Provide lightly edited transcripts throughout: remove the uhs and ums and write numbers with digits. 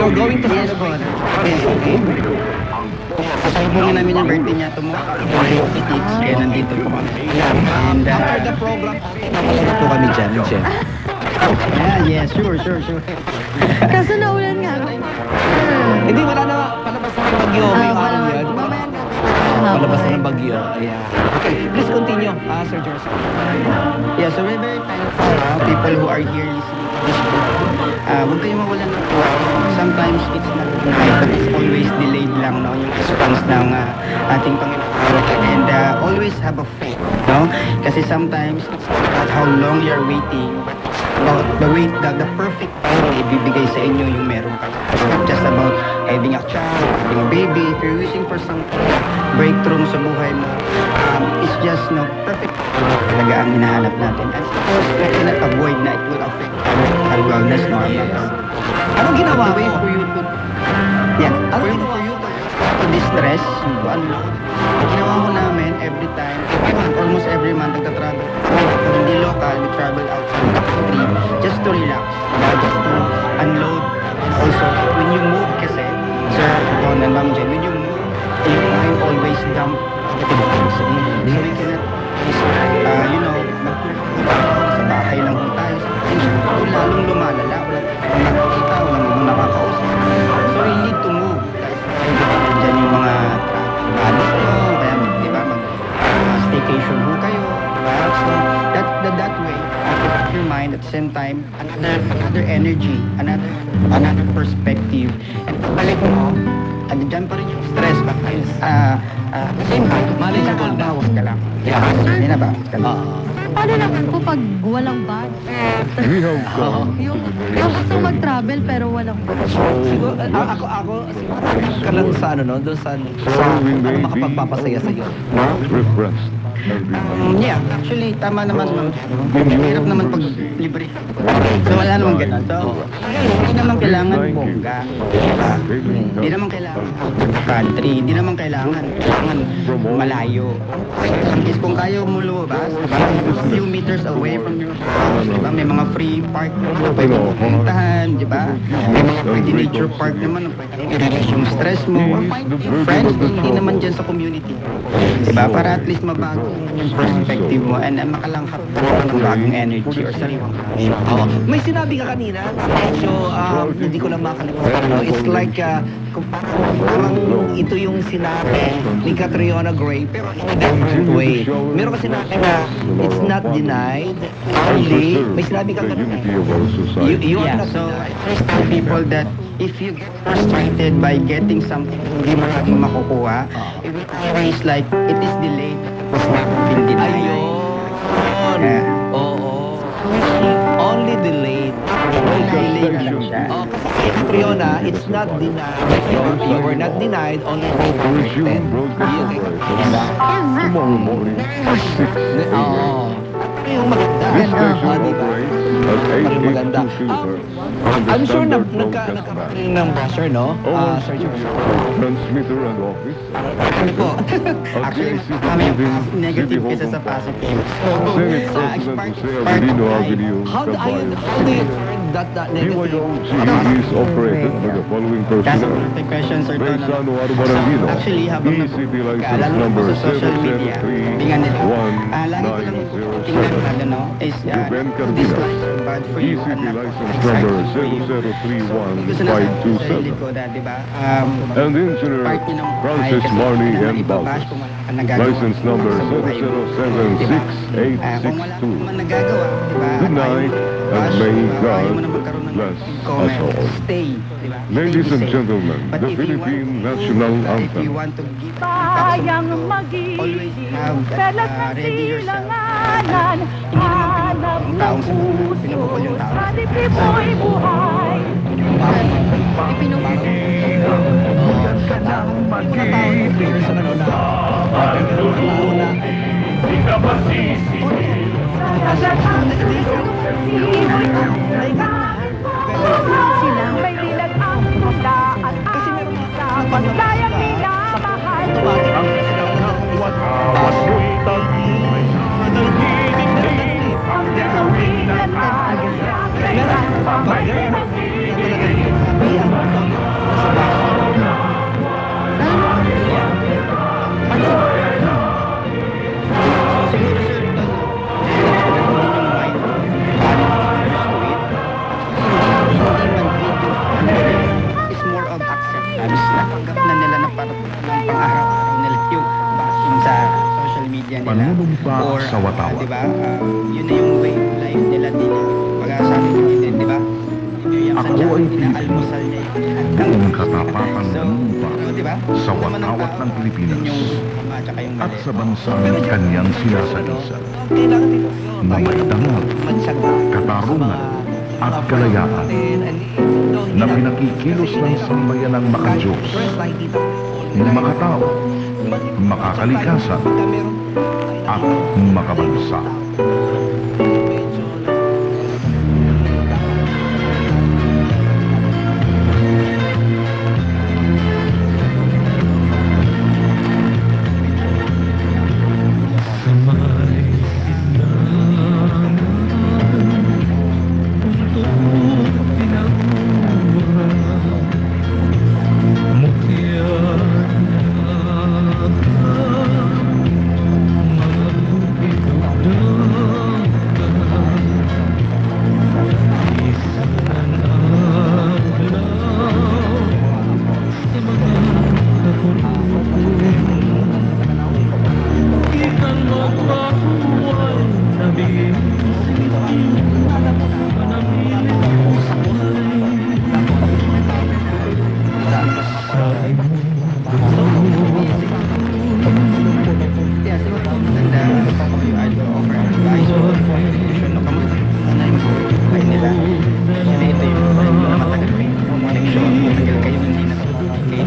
you're going to Yes, celebrate? po. Yes, okay. Pasalubungin namin yung birthday niya tomorrow. Kaya nandito po kami. And After the program, papalabas po kami dyan, Chef. yeah, sure. Kaso naulan nga ako. Hindi, wala na palabas na ng bagyo. May araw yan. Mamaya gabi. Palabas na ng bagyo. Ayan. Okay, please continue, Sir Joseph. Yeah, so we're very thankful people who are here listening to this book. Huwag kayong mawalan ng tuwa. Sometimes it's not denied, but it's always delayed lang, no? Yung response ng ating Panginoon. And always have a faith, no? Kasi sometimes it's not about how long you're waiting, but about the perfect time na ibibigay sa inyo yung meron kayo. It's not just about having a child, having a baby. If you're wishing for some breakthrough sa buhay mo, it's just no perfect talaga ang hinahanap natin. And of course, we cannot avoid na it will affect our wellness, no? Anong ginawa The way mo? for you to, for you to distress, to unload. Ang ginawa ko namin every time, almost every month, nagta-travel. Kung hindi local, we travel outside the country just to relax, just to unload. And also, when you move kasi, Sir Ron and Ma'am Jen, when you move, your mind always dump negative things. So we cannot, sa bahay lang po tayo. Kung lalong lumalala, walang nakikita, walang nakakausap. So we need to move. Diyan yung mga travel nyo, kaya di ba, staycation ho kayo. Diba? So that way, keep your mind at the same time, another energy, another perspective. And balik mo, dyan pa rin yung stress, but same time, Manageable na. bawas ka lang. Yeah. Hindi na bawas ka lang. Paano naman po pag walang bag? Yung gusto mag-travel pero walang bag. Siguro, ako, ka lang sa doon sa makapagpapasaya sa iyo. Yeah, actually, tama naman, ma'am. Hirap naman pag libre. So, wala naman ganun. So, hindi naman kailangan bongga. Diba? Hindi naman kailangan out of the country. Hindi naman kailangan malayo. Is kung kaya mo lumabas, a few meters away from your house, diba? May mga free park na pwede mo pumuntahan, diba? May mga pwede nature park naman na pwede i-release yung stress mo. Or find your friends na hindi naman dyan sa community. Diba? Para at least mabago yung perspective mo and makalanghap ka ng bagong energy or sariwang Oo. May sinabi ka kanina, medyo hindi ko lang makalimutan. No? It's like, parang ito yung sinabi ni Catriona Gray, pero in a different way. Meron ka sinabi na it's not denied, only, may sinabi ka kanina. You are not so denied. I tell people that if you get frustrated by getting something hindi mo lagi makukuha, it will always like, it is delayed, it was not been denied. Ayun. Yeah. Oo. Only delayed. Delayed na lang siya. Oh, kasi Catriona, it's not denied. You were not denied, only rejected. Tomorrow morning at 6 Oo. Yung maganda. This station Ah, diba? operates at 8 Parang maganda. silver on the I'm sure standard broadcast nagkakaroon band. ng browser, no? Our Sir George. transmitter and office Ano po? Actually, kami yung negative kesa sa positive. Senate President Jose Avelino Avenue, How do you turn that negative? BYOG is operated by the following That's personnel. the question, Sir Tono. Paisano Arbarangino, Actually, habang ECP license nag-aalala number ko sa social media, tingnan nila. Lagi ko lang tingnan ano, is Ruben this Cardina, life bad for you? ECP and not license exactly number for you. Gusto na sa sarili 0031527. ko na, di ba? And Engineer Part yun ng buhay Francis kasi Marnie hindi naman M. ibabash Baltas, kung wala kang nagagawa license number sa buhay mo. Diba? Kung wala kang 0076862. man nagagawa, di ba? Good night, and may ayaw mo God na magkaroon ng bless comment. us all. Stay, di ba? Ladies Stay and safe. gentlemen, But the if you want Philippine to- National If you Anthem. want to give Sayang always mag-ibig, have kalat ng ready yourself. silanganan, hanap ng taong puso, pinupukol yung tao. sa dibdib mo'y buhay. Huwag ka nang mag-ibig sa kanuna. Una. Sa lahat ng simoy silang may dilag ang tunda at ang isa paglayang minamahal. Ang gawin na agad. di ba? Yun na yung way of life nila din. Pag-aasabi ko din, di ba? Yung Ako sadya, ay inaalmusal niya yung Ang katapatan ng lupa di ba? sa watawat ng Pilipinas Yung tama, tsaka yung at mali. sa bansang kanyang sinasagisa Kailangan dito. na may dangal, katarungan at kalayaan na pinakikilos ng sambayanang makadiyos, makatao, makakalikasan at makabansa. Yeah, siguro maganda yung offer advice or information no, kamusta na yung buhay nila. Actually, ito yung matagal pa yung connection. Matagal kayong hindi na-communicate.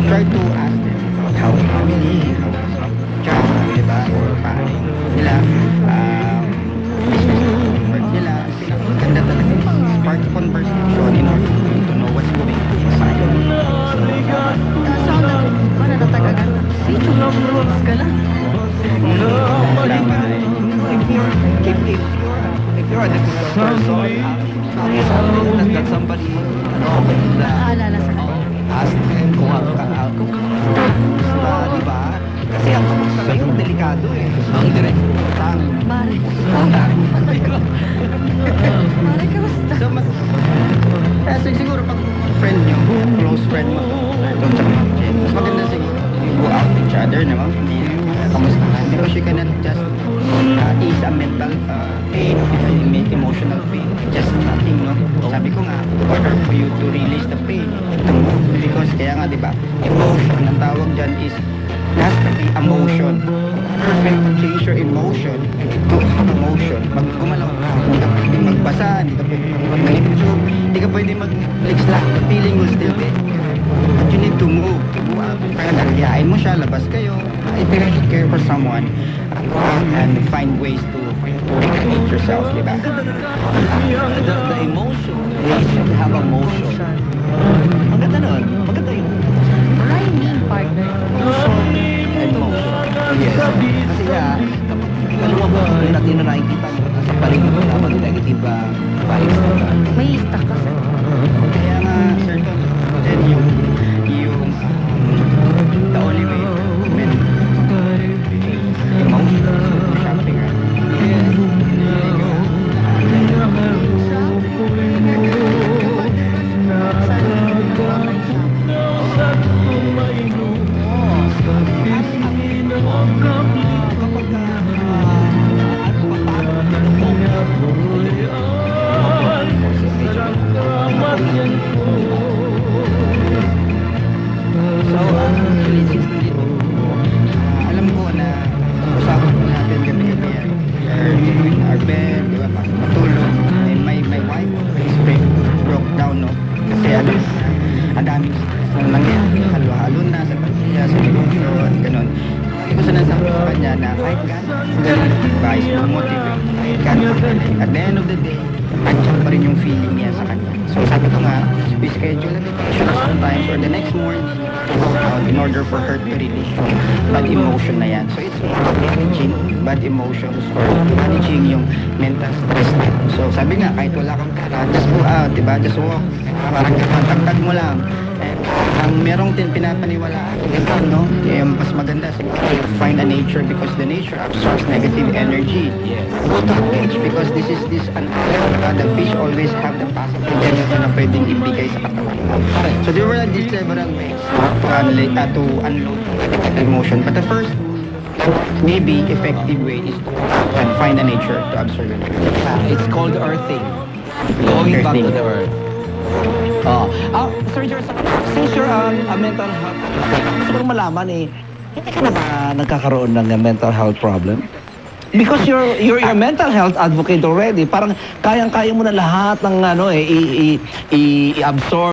Try to ask them how family, how job, di ba? Or paano nila, business work nila. Pinakaganda talaga yung spark conversation in order to know what's going on inside. Kaso ako natatagagan. Sino ka lang? If you're a difficult person, that somebody Naalala sa kanya. ask them kung kamusta, di ba? Kasi ang kamusta ngayon, delikado eh. Ang direct. Mare. Mare, kamusta? So, so siguro pag friend nyo, close friend mo, mas maganda siguro you go out with each other naman, hindi kamusta ka. Because you cannot just ease a mental pain if you make emotional pain. Just nothing, no? Sabi ko nga, in order for you to release the pain, to move. Because kaya nga, di ba, emotion, ang tawag dyan is, it has to be emotion. Perfect to change your emotion to emotion. Pag gumalaw ka, hindi ka pwede magbasa, hindi ka pwede mag-YouTube, hindi ka pwede mag-flex lang. The feeling will still be there. But you need to move, to go out. Kaya nagyayain mo siya, labas kayo. If you really care for someone, go out and find ways to recreate yourself, di ba? The emotion, you should have emotion. Maganda nun. Maganda yun. Rhyming partner. Emotion. Yes. Kasi nga, kapag lumabas natin na nakikita mo sa paligid mo na mag-negative vibes. May stuck ka sa Kaya nga, sir, then yung the only way to manage emotion is shopping. So, actually, since nandito, alam ko na usapan ko natin gabi-gabi yan. We are in our bed, di ba, matulog. And my wife always broke down, no? Kasi alam ko na, ang daming nangyayari, halo-halo na sa pamilya, sa relasyon, ganun. Hindi ko sinasabi sa kanya na kahit gano'n, advice, motivate, kahit gano'n, at the end of the day, andyan pa rin yung feeling niya sa kanya. So sabi ko nga, we schedule a vacation sometimes or the next morning to go out in order for her to release bad emotion na yan. So it's more of managing bad emotions or managing yung mental stress na. So sabi nga, kahit wala kang pera, just go out, diba? Just walk. Parang tagtag mo lang. And ang merong pinapaniwalaan, no? Mas maganda siguro find a nature because the nature absorbs negative energy. Yes. Go to the beach because this an island. The beach always have the positive energy na pwedeng ibigay sa katawan mo. So there were these several ways to unload negative emotion. But the first maybe effective way is to find a nature to observe it. It's called earthing. Going back to Earthing. the earth. Sir George, since you're a mental health, gusto ko lang malaman hindi ka na ba nagkakaroon ng mental health problem? Because you're a mental health advocate already. Parang kayang-kaya mo na lahat ng i-absorb